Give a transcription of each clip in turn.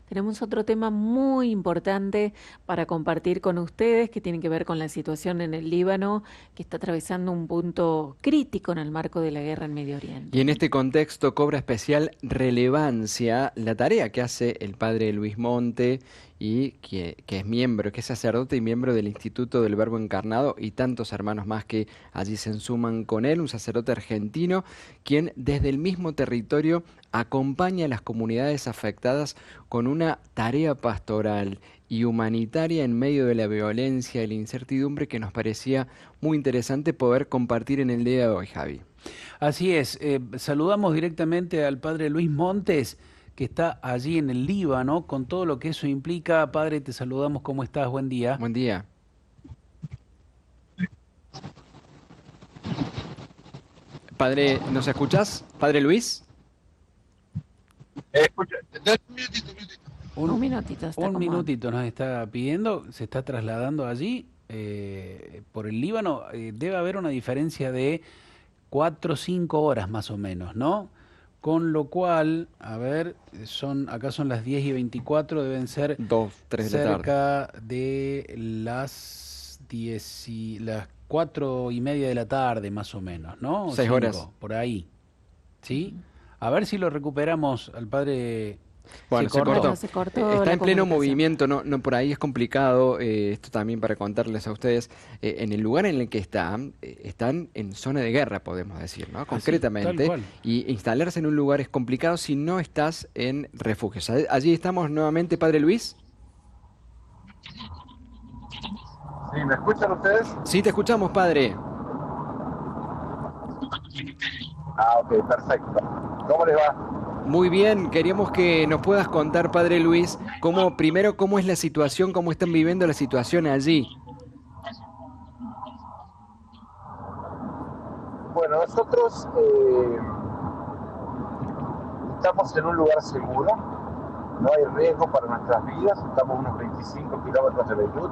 Tenemos otro tema muy importante para compartir con ustedes que tiene que ver con la situación en el Líbano, que está atravesando un punto crítico en el marco de la guerra en Medio Y Oriente, en ¿no? este contexto cobra especial relevancia la tarea que hace el padre Luis Monte y que es miembro, que es sacerdote y miembro del Instituto del Verbo Encarnado y tantos hermanos más que allí se ensuman con él, un sacerdote argentino, quien desde el mismo territorio acompaña a las comunidades afectadas con una tarea pastoral y humanitaria en medio de la violencia y la incertidumbre que nos parecía muy interesante poder compartir en el día de hoy, Javi. Así es, saludamos directamente al padre Luis Montes, que está allí en el Líbano, con todo lo que eso implica. Padre, te saludamos, ¿cómo estás? Buen día. Buen día. Padre, ¿nos escuchás? Padre Luis. Escucha, dame un minutito, un minutito. Un Un, minutito, está un acomodando. minutito nos está pidiendo, se está trasladando allí por el Líbano. Debe haber una diferencia de 4 o 5 horas más o menos, ¿no? Con lo cual, a ver, acá son las 10:24, deben ser 2, 3 de la tarde. cerca de las 4:30 de la tarde, más o menos, ¿no? O 6 horas. 5, por ahí, ¿sí? Ujú. A ver si lo recuperamos al padre. ¿Se Bueno, se cortó? Bueno, cortó. se cortó Está la en pleno comunicación. movimiento, no, no por ahí es complicado. Esto también para contarles a ustedes. En el lugar en el que están, están en zona de guerra, podemos decir, ¿no? Así, tal Concretamente. cual. Y instalarse en un lugar es complicado si no estás en refugios. Allí estamos nuevamente, Padre Luis. ¿Sí, me escuchan ustedes? Sí, te escuchamos, Padre. Ah, ok, perfecto. ¿Cómo les va? Muy bien, queríamos que nos puedas contar, Padre Luis, primero, cómo es la situación, cómo están viviendo la situación allí. Bueno, nosotros estamos en un lugar seguro, no hay riesgo para nuestras vidas, estamos a unos 25 kilómetros de Beirut.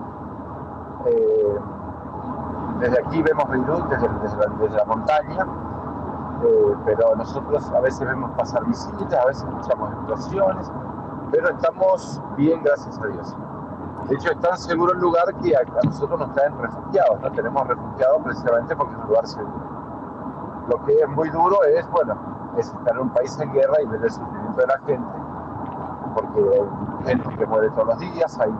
Eh, Desde aquí vemos Beirut, desde la montaña, pero nosotros a veces vemos pasar misiles, a veces escuchamos explosiones, pero estamos bien, gracias a Dios. De hecho, es tan seguro el lugar que a nosotros nos traen refugiados, no tenemos refugiados precisamente porque es un lugar seguro. Lo que es muy duro es, bueno, es estar en un país en guerra y ver el sufrimiento de la gente, porque hay gente que muere todos los días, hay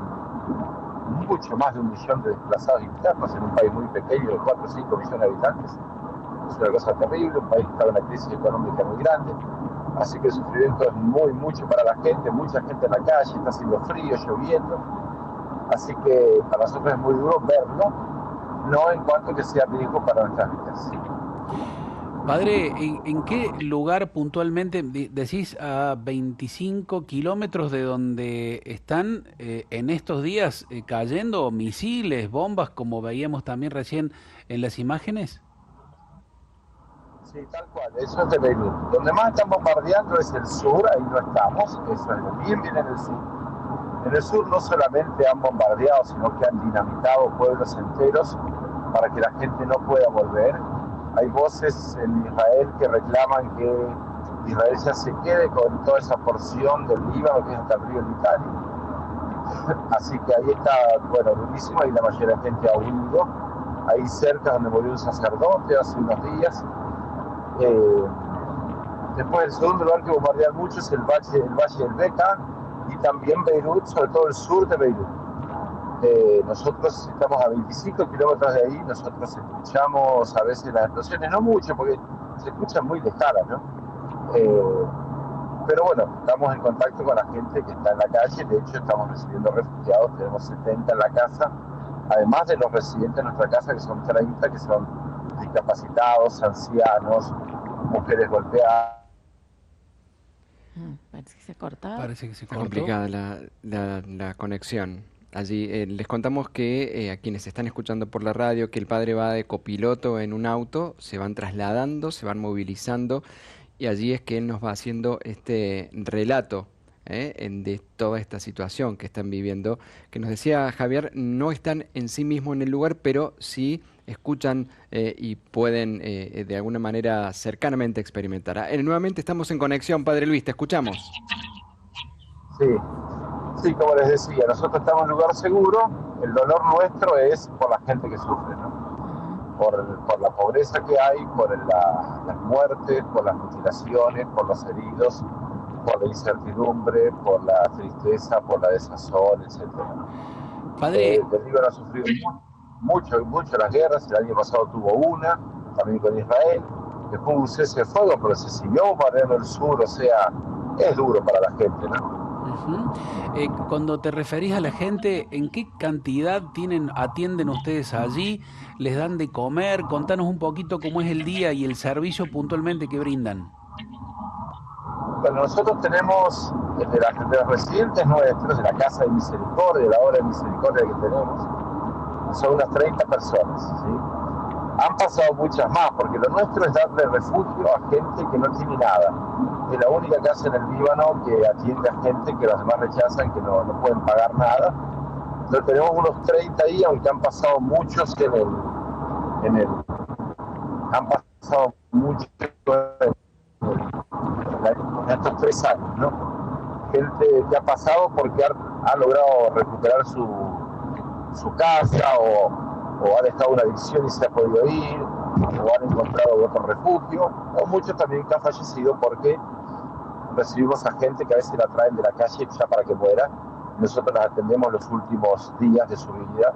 mucho más de 1 millón de desplazados internos en un país muy pequeño de 4 o 5 millones de habitantes. Es una cosa terrible, un país que está en una crisis económica muy grande, así que el sufrimiento es mucho para la gente, mucha gente en la calle, está haciendo frío, lloviendo, así que para nosotros es muy duro verlo, no en cuanto que sea riesgo para nuestras vidas. Padre, ¿en qué lugar puntualmente decís a 25 kilómetros de donde están en estos días cayendo misiles, bombas, como veíamos también recién en las imágenes? Sí, tal cual, eso es de Beirut. Donde más están bombardeando es el sur, ahí no estamos, eso es bien en el sur. En el sur no solamente han bombardeado, sino que han dinamitado pueblos enteros para que la gente no pueda volver. Hay voces en Israel que reclaman que Israel ya se quede con toda esa porción del Líbano que es hasta el río Litani. Así que ahí está, bueno, durísimo y la mayoría de gente ha huido. Ahí cerca donde murió un sacerdote hace unos días. Eh, Después el segundo lugar que bombardean mucho es el valle del Bekaa y también Beirut, sobre todo el sur de Beirut. Nosotros estamos a 25 kilómetros de ahí, nosotros escuchamos a veces las explosiones, no mucho porque se escuchan muy lejanas, ¿no? Pero bueno, estamos en contacto con la gente que está en la calle, de hecho estamos recibiendo refugiados, tenemos 70 en la casa, además de los residentes de nuestra casa que son 30, que son discapacitados, ancianos, mujeres golpeadas. Parece que se ha cortado. Parece que se Está cortó. complicada la conexión. Allí les contamos que a quienes están escuchando por la radio, que el padre va de copiloto en un auto, se van trasladando, se van movilizando y allí es que él nos va haciendo este relato de toda esta situación que están viviendo, que nos decía Javier, no están en sí mismos en el lugar, pero sí escuchan y pueden de alguna manera cercanamente experimentar. Nuevamente estamos en conexión, Padre Luis, te escuchamos. Sí. Sí, como les decía, nosotros estamos en un lugar seguro, el dolor nuestro es por la gente que sufre, ¿no? Por la pobreza que hay, por las muertes, por las mutilaciones, por los heridos, por la incertidumbre, por la tristeza, por la desazón, etc. Padre, El Líbano ha sufrido mucho las guerras, el año pasado tuvo una, también con Israel, después hubo un cese de fuego, pero se siguió bombardeando el sur, o sea, es duro para la gente, ¿no? cuando te referís a la gente, ¿en qué cantidad atienden ustedes allí? ¿Les dan de comer? Contanos un poquito cómo es el día y el servicio puntualmente que brindan. Bueno, nosotros tenemos de los residentes nuestros, de la Casa de Misericordia, de la obra de misericordia que tenemos, son unas 30 personas, ¿sí? Han pasado muchas más, porque lo nuestro es darle refugio a gente que no tiene nada. Es la única casa en el Líbano que atiende a gente que los demás rechazan, que no pueden pagar nada. Entonces tenemos unos 30 ahí, aunque han pasado muchos han pasado muchos en estos 3 años, ¿no? Gente que ha pasado porque ha logrado recuperar su casa o ha dejado una adicción y se ha podido ir, o han encontrado otro refugio, o muchos también que han fallecido porque recibimos a gente que a veces la traen de la calle ya para que muera. Nosotros las atendemos los últimos días de su vida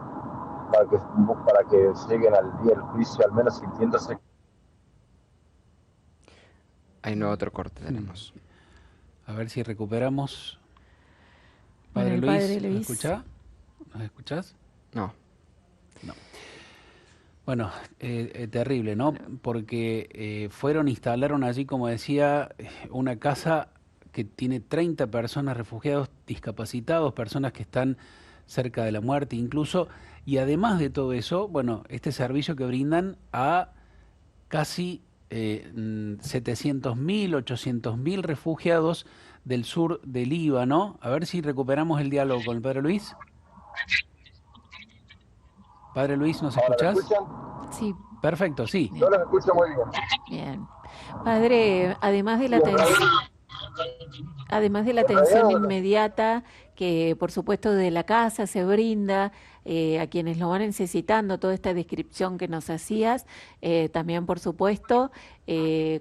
para que lleguen al día del juicio al menos sintiéndose. Ahí no otro corte tenemos. A ver si recuperamos. Bueno, Padre el Luis, padre ¿nos Luis. escuchás? ¿Nos escuchás? No. No. Bueno, terrible, ¿no? Porque instalaron allí, como decía, una casa que tiene 30 personas, refugiados, discapacitados, personas que están cerca de la muerte incluso, y además de todo eso, bueno, este servicio que brindan a casi 700.000, 800.000 refugiados del sur del Líbano. A ver si recuperamos el diálogo con el Padre Luis. Padre Luis, ¿nos ¿Ahora me escuchás? escuchan? Sí, Perfecto, sí. Yo los escucho muy bien. bien. Padre, además de la Y en realidad, en atención realidad, inmediata, que por supuesto de la casa se brinda a quienes lo van necesitando, toda esta descripción que nos hacías, también por supuesto,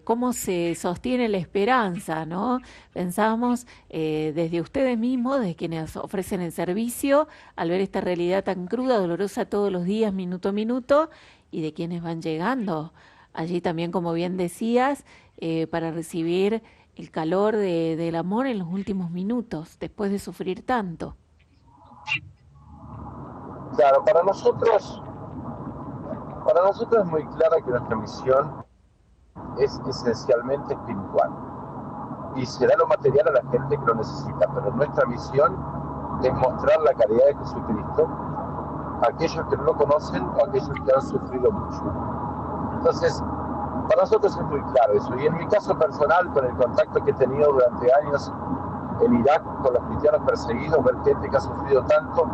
cómo se sostiene la esperanza, ¿no? Pensamos desde ustedes mismos, desde quienes ofrecen el servicio, al ver esta realidad tan cruda, dolorosa todos los días, minuto a minuto, y de quienes van llegando allí también, como bien decías, para recibir el calor del amor en los últimos minutos, después de sufrir tanto. claro, para nosotros es muy clara que nuestra misión es esencialmente espiritual y se da lo material a la gente que lo necesita, pero nuestra misión es mostrar la caridad de Jesucristo a aquellos que no lo conocen o a aquellos que han sufrido mucho. Entonces, para nosotros es muy claro eso. Y en mi caso personal, con el contacto que he tenido durante años en Irak con los cristianos perseguidos, ver gente que ha sufrido tanto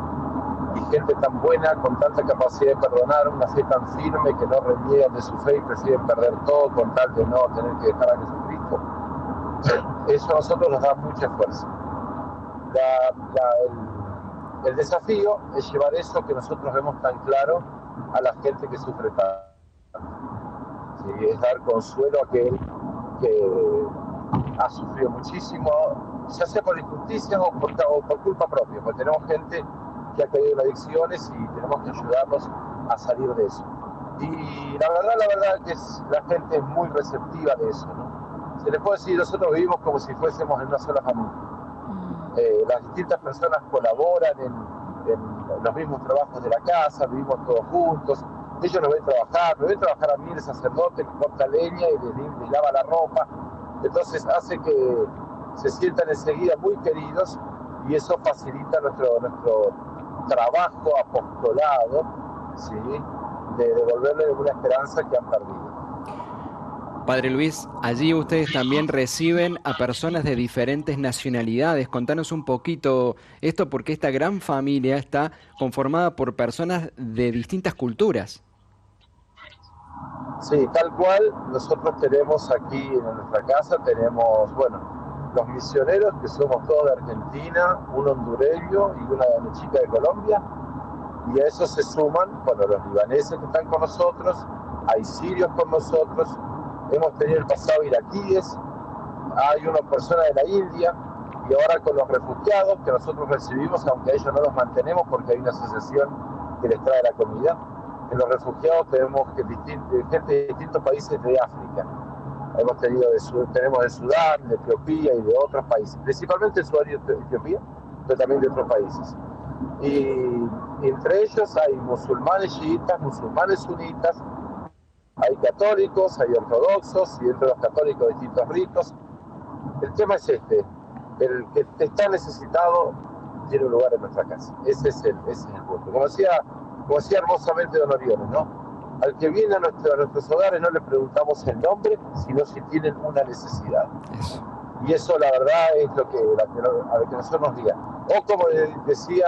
y gente tan buena, con tanta capacidad de perdonar, una fe tan firme que no reniegan de su fe y prefieren perder todo con tal de no tener que dejar a Jesucristo. Eso a nosotros nos da mucha fuerza. El desafío es llevar eso que nosotros vemos tan claro a la gente que sufre tanto. ¿Sí? Es dar consuelo a aquel que ha sufrido muchísimo, ya sea por injusticias o por culpa propia, porque tenemos gente que ha caído en adicciones y tenemos que ayudarlos a salir de eso. Y la verdad que la gente es muy receptiva de eso, ¿no? Se les puede decir, nosotros vivimos como si fuésemos en una sola familia. Las distintas personas colaboran en los mismos trabajos de la casa, vivimos todos juntos. Ellos me ven trabajar a mí, el sacerdote que corta leña y les lava la ropa. Entonces hace que se sientan enseguida muy queridos y eso facilita nuestro trabajo apostolado, ¿sí? De devolverle una esperanza que han perdido. Padre Luis, allí ustedes también reciben a personas de diferentes nacionalidades. Contanos un poquito esto, porque esta gran familia está conformada por personas de distintas culturas. Sí, tal cual. Nosotros tenemos aquí en nuestra casa, tenemos, bueno, los misioneros, que somos todos de Argentina, un hondureño y una chica de Colombia, y a eso se suman, bueno, los libaneses que están con nosotros, hay sirios con nosotros, hemos tenido el pasado iraquíes, hay una persona de la India, y ahora con los refugiados que nosotros recibimos, aunque a ellos no los mantenemos porque hay una asociación que les trae la comida, en los refugiados tenemos gente de distintos países de África. Tenemos de Sudán, de Etiopía y de otros países, principalmente de Sudán y de Etiopía, pero también de otros países. Y entre ellos hay musulmanes chiitas, musulmanes sunitas, hay católicos, hay ortodoxos y dentro de los católicos distintos ritos. El tema es el que está necesitado tiene un lugar en nuestra casa. Ese es el punto. Como decía hermosamente Don Oriones, ¿no? Al que viene a nuestros hogares no le preguntamos el nombre, sino si tienen una necesidad. Eso. Y eso, la verdad, es lo que nosotros nos diga. O como decía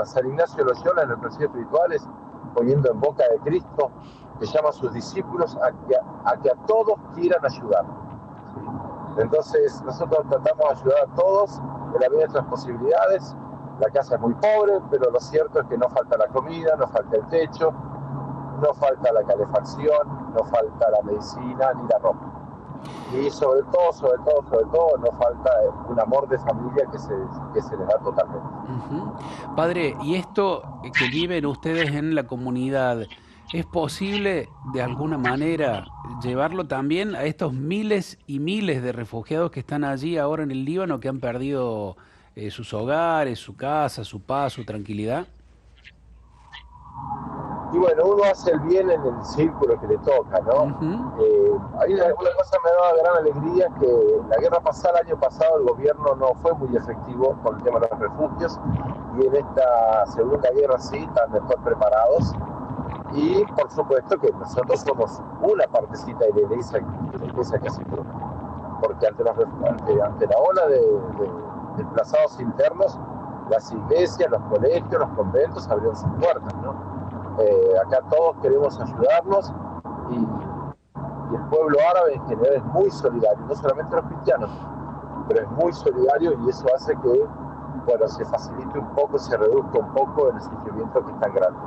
San Ignacio de Loyola en nuestros enseñanzas espirituales, poniendo en boca de Cristo, que llama a sus discípulos a que a todos quieran ayudar. ¿Sí? Entonces, nosotros tratamos de ayudar a todos en la medida de nuestras posibilidades. La casa es muy pobre, pero lo cierto es que no falta la comida, no falta el techo, no falta la calefacción, no falta la medicina ni la ropa. Y sobre todo, no falta un amor de familia que se les da totalmente. Padre, y esto que viven ustedes en la comunidad, ¿es posible de alguna manera llevarlo también a estos miles y miles de refugiados que están allí ahora en el Líbano, que han perdido sus hogares, su casa, su paz, su tranquilidad? Y bueno, uno hace el bien en el círculo que le toca, ¿no? Ahí una cosa me daba gran alegría, que la guerra pasada, el año pasado, el gobierno no fue muy efectivo con el tema de los refugios, y en esta segunda guerra sí están mejor preparados. Y por supuesto que nosotros somos una partecita de la iglesia que así fue. Porque ante la ola de desplazados internos, las iglesias, los colegios, los conventos abrieron sus puertas, ¿no? Acá todos queremos ayudarnos y el pueblo árabe en general es muy solidario, no solamente los cristianos, pero es muy solidario, y eso hace que, bueno, se facilite un poco, se reduzca un poco el sufrimiento que es tan grande.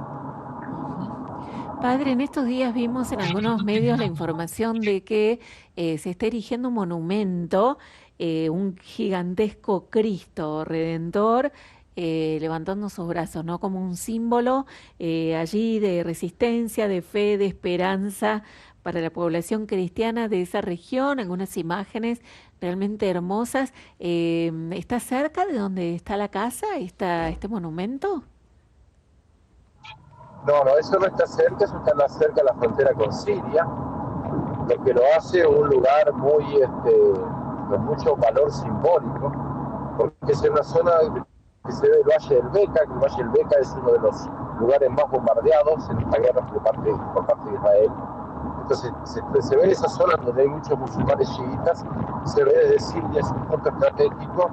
Padre, en estos días vimos en algunos medios la información de que se está erigiendo un monumento, un gigantesco Cristo Redentor, levantando sus brazos, ¿no? Como un símbolo allí de resistencia, de fe, de esperanza para la población cristiana de esa región. Algunas imágenes realmente hermosas. ¿Está cerca de donde está la casa, este monumento? No, eso no está cerca, eso está cerca de la frontera con Siria, lo que lo hace un lugar con mucho valor simbólico, porque es una zona que se ve el Valle del Beca, que el Valle del Beca es uno de los lugares más bombardeados en esta guerra por parte de Israel. Entonces se ve esa zona donde hay muchos musulmanes chiitas, se ve desde Siria, es un punto estratégico,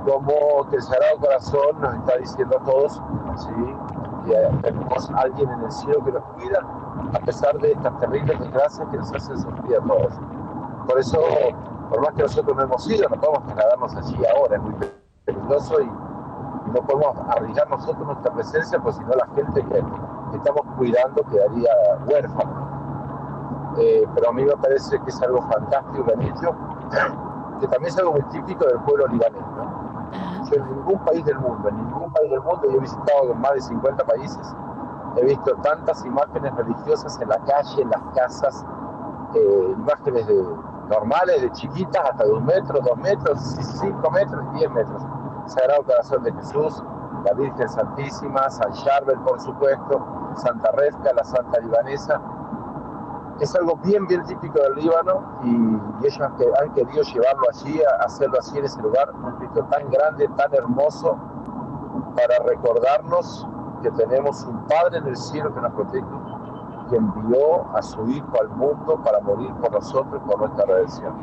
como que el Sagrado Corazón nos está diciendo a todos, ¿sí?, que tenemos alguien en el cielo que nos cuida, a pesar de estas terribles desgracias que nos hacen sufrir a todos. Por eso, por más que nosotros no hemos ido, no podemos trasladarnos allí ahora, es muy peligroso, y no podemos arriesgar nosotros nuestra presencia, pues si no la gente que estamos cuidando quedaría huérfana. Pero a mí me parece que es algo fantástico que han hecho, que también es algo muy típico del pueblo libanés, ¿no? Yo en ningún país del mundo, y he visitado más de 50 países, he visto tantas imágenes religiosas en la calle, en las casas, imágenes normales, de chiquitas, hasta de 1 metro, 2 metros, 5 metros y 10 metros. Sagrado Corazón de Jesús, la Virgen Santísima, San Charbel, por supuesto, Santa Refka, la Santa Libanesa. Es algo bien típico del Líbano, y ellos han querido llevarlo allí, hacerlo así en ese lugar, un Cristo tan grande, tan hermoso, para recordarnos que tenemos un Padre en el cielo que nos protege, que envió a su Hijo al mundo para morir por nosotros y por nuestra redención.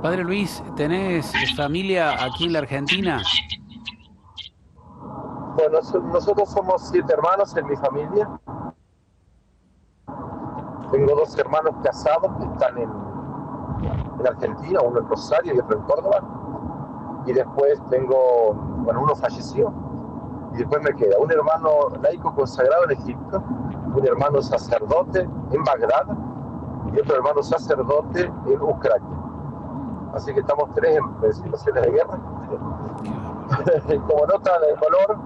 Padre Luis, ¿tenés familia aquí en la Argentina? Bueno, nosotros somos 7 hermanos en mi familia. Tengo 2 hermanos casados que están en Argentina, uno en Rosario y otro en Córdoba. Y después tengo, uno falleció. Y después me queda un hermano laico consagrado en Egipto, un hermano sacerdote en Bagdad y otro hermano sacerdote en Ucrania. Así que estamos 3 en situaciones de guerra. Como nota de color,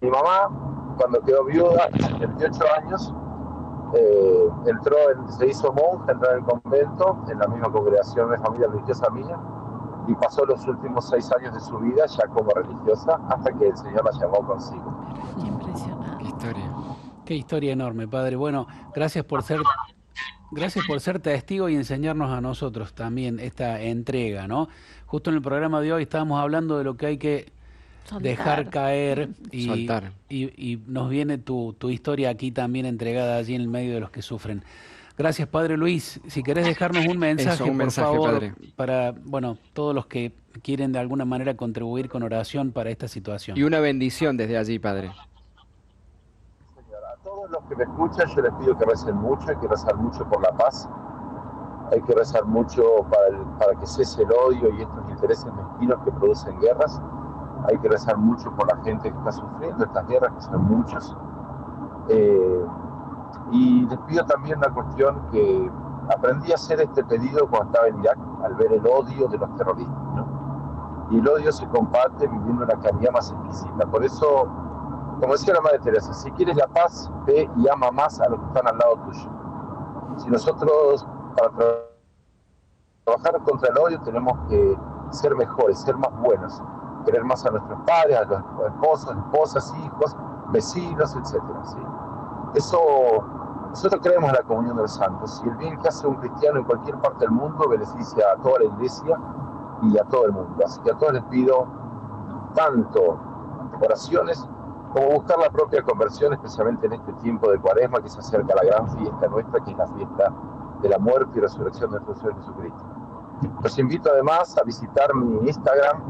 mi mamá, cuando quedó viuda, 78 años, se hizo monja, entró en el convento, en la misma congregación de familia religiosa mía, y pasó los últimos 6 años de su vida ya como religiosa, hasta que el Señor la llamó consigo. Qué impresionante. Qué historia. Qué historia enorme, padre. Bueno, gracias por ser testigo y enseñarnos a nosotros también esta entrega, ¿no? Justo en el programa de hoy estábamos hablando de lo que hay que dejar caer Soltar. y nos viene tu historia aquí también entregada allí en el medio de los que sufren. Gracias, Padre Luis. Si querés dejarnos un mensaje, un mensaje, por favor, padre. para, todos los que quieren de alguna manera contribuir con oración para esta situación. Y una bendición desde allí, padre. A todos los que me escuchan, yo les pido que recen mucho, hay que rezar mucho por la paz, hay que rezar mucho para que cese el odio y estos intereses mezquinos que producen guerras, hay que rezar mucho por la gente que está sufriendo estas guerras, que son muchos. Y les pido también una cuestión que aprendí a hacer este pedido cuando estaba en Irak, al ver el odio de los terroristas, ¿no? Y el odio se combate viviendo una caridad más exquisita. Por eso, como decía la Madre Teresa, si quieres la paz, ve y ama más a los que están al lado tuyo. Si nosotros, para trabajar contra el odio, tenemos que ser mejores, ser más buenos, querer más a nuestros padres, a los esposos, esposas, hijos, vecinos, etcétera, ¿sí? Eso, nosotros creemos en la comunión de los santos, y el bien que hace un cristiano en cualquier parte del mundo beneficia a toda la iglesia y a todo el mundo. Así que a todos les pido tanto oraciones como buscar la propia conversión, especialmente en este tiempo de Cuaresma que se acerca a la gran fiesta nuestra, que es la fiesta de la muerte y resurrección de nuestro Señor Jesucristo. Los invito además a visitar mi Instagram,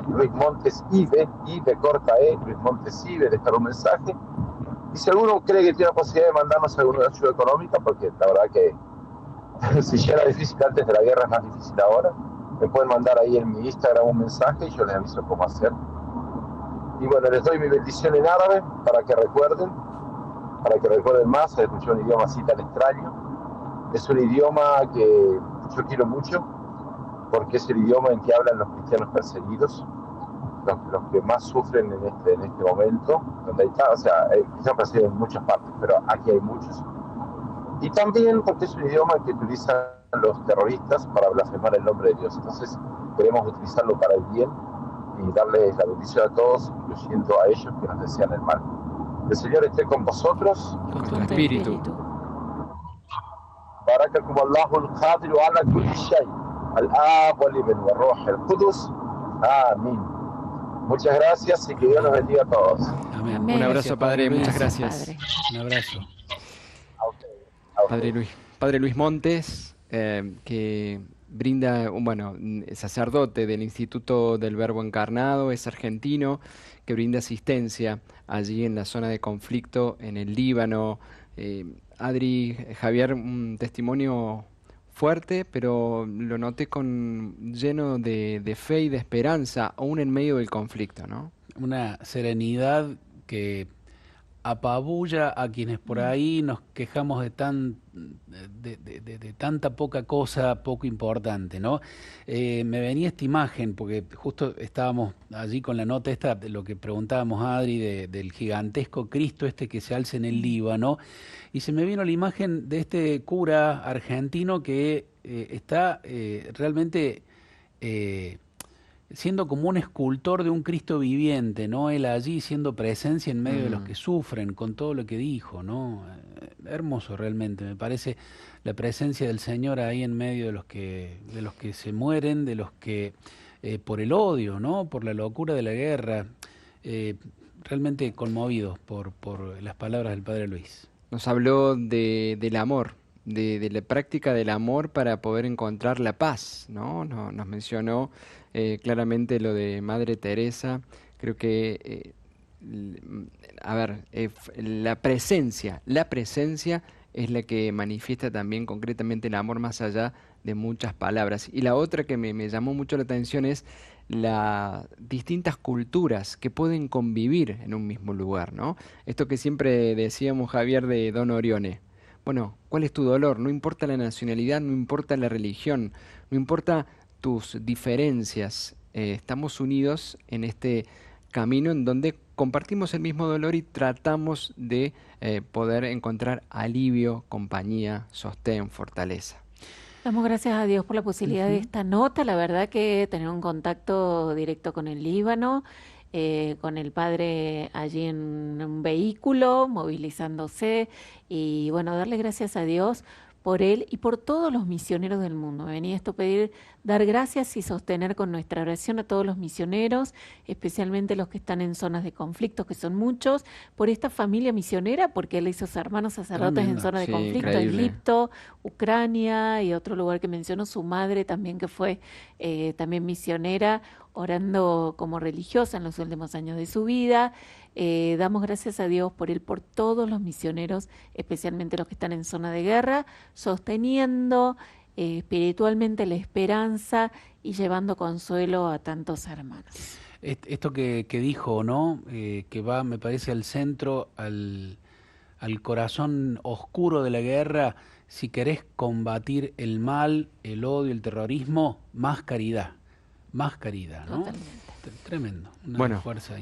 Luis Montes Ibe, Luis Montes Ibe, dejar un mensaje. Y si alguno cree que tiene la posibilidad de mandarnos alguna ayuda económica, porque la verdad que si ya era difícil antes de la guerra, es más difícil ahora, me pueden mandar ahí en mi Instagram un mensaje y yo les aviso cómo hacer. Y bueno, les doy mi bendición en árabe para que recuerden más, escuché un idioma así tan extraño. Es un idioma que yo quiero mucho, porque es el idioma en que hablan los cristianos perseguidos, los que más sufren en este momento, donde hay, o sea, cristianos perseguidos en muchas partes, pero aquí hay muchos. Y también porque es un idioma que utilizan los terroristas para blasfemar el nombre de Dios. Entonces queremos utilizarlo para el bien y darles la bendición a todos, incluyendo a ellos que nos desean el mal. El Señor esté con vosotros. Con tu espíritu. Barakakum Allahu al-Qadiru ala kulli shay. Al-Ab wal-Ibn wal-Ruh al-Qudus. Amén. Muchas gracias y que Dios nos bendiga a todos. Amén. Un abrazo, Gracias, padre. Luis. Muchas gracias. Padre. Un abrazo. A ustedes. Padre Luis Montes, que brinda, sacerdote del Instituto del Verbo Encarnado, es argentino, que brinda asistencia allí en la zona de conflicto en el Líbano. Adri, Javier, un testimonio fuerte, pero lo noté lleno de fe y de esperanza, aún en medio del conflicto, ¿no? Una serenidad que apabulla a quienes por ahí nos quejamos de tanta poca cosa poco importante, ¿no? Me venía esta imagen, porque justo estábamos allí con la nota esta, de lo que preguntábamos a Adri, del gigantesco Cristo este que se alza en el Líbano, y se me vino la imagen de este cura argentino que está realmente siendo como un escultor de un Cristo viviente, ¿no? Él allí siendo presencia en medio de los que sufren, con todo lo que dijo, ¿no? Hermoso realmente, me parece la presencia del Señor ahí en medio de los que se mueren, de los que por el odio, ¿no? Por la locura de la guerra, realmente conmovido por las palabras del Padre Luis. Nos habló del amor, de la práctica del amor para poder encontrar la paz, ¿no? Nos mencionó claramente lo de Madre Teresa. Creo que, la presencia es la que manifiesta también concretamente el amor más allá de muchas palabras. Y la otra que me llamó mucho la atención es las distintas culturas que pueden convivir en un mismo lugar, ¿no? Esto que siempre decíamos, Javier, de Don Orione. Bueno, ¿cuál es tu dolor? No importa la nacionalidad, no importa la religión, no importa tus diferencias. Estamos unidos en este camino en donde compartimos el mismo dolor y tratamos de poder encontrar alivio, compañía, sostén, fortaleza. Damos gracias a Dios por la posibilidad de Ujú. esta nota. La verdad que tener un contacto directo con el Líbano, con el padre allí en un vehículo, movilizándose y bueno, darle gracias a Dios por él y por todos los misioneros del mundo. Venía esto a pedir, dar gracias y sostener con nuestra oración a todos los misioneros, especialmente los que están en zonas de conflicto, que son muchos, por esta familia misionera, porque él hizo hermanos sacerdotes en Tremendo. zonas de Sí, conflicto, increíble. Egipto, Ucrania y otro lugar que mencionó, su madre también, que fue también misionera, orando como religiosa en los últimos años de su vida. Damos gracias a Dios por él, por todos los misioneros, especialmente los que están en zona de guerra, sosteniendo espiritualmente la esperanza y llevando consuelo a tantos hermanos. Esto que dijo, ¿no? Que va, me parece, al centro, al corazón oscuro de la guerra. Si querés combatir el mal, el odio, el terrorismo, más caridad, ¿no? Totalmente. Tremendo, una Bueno, fuerza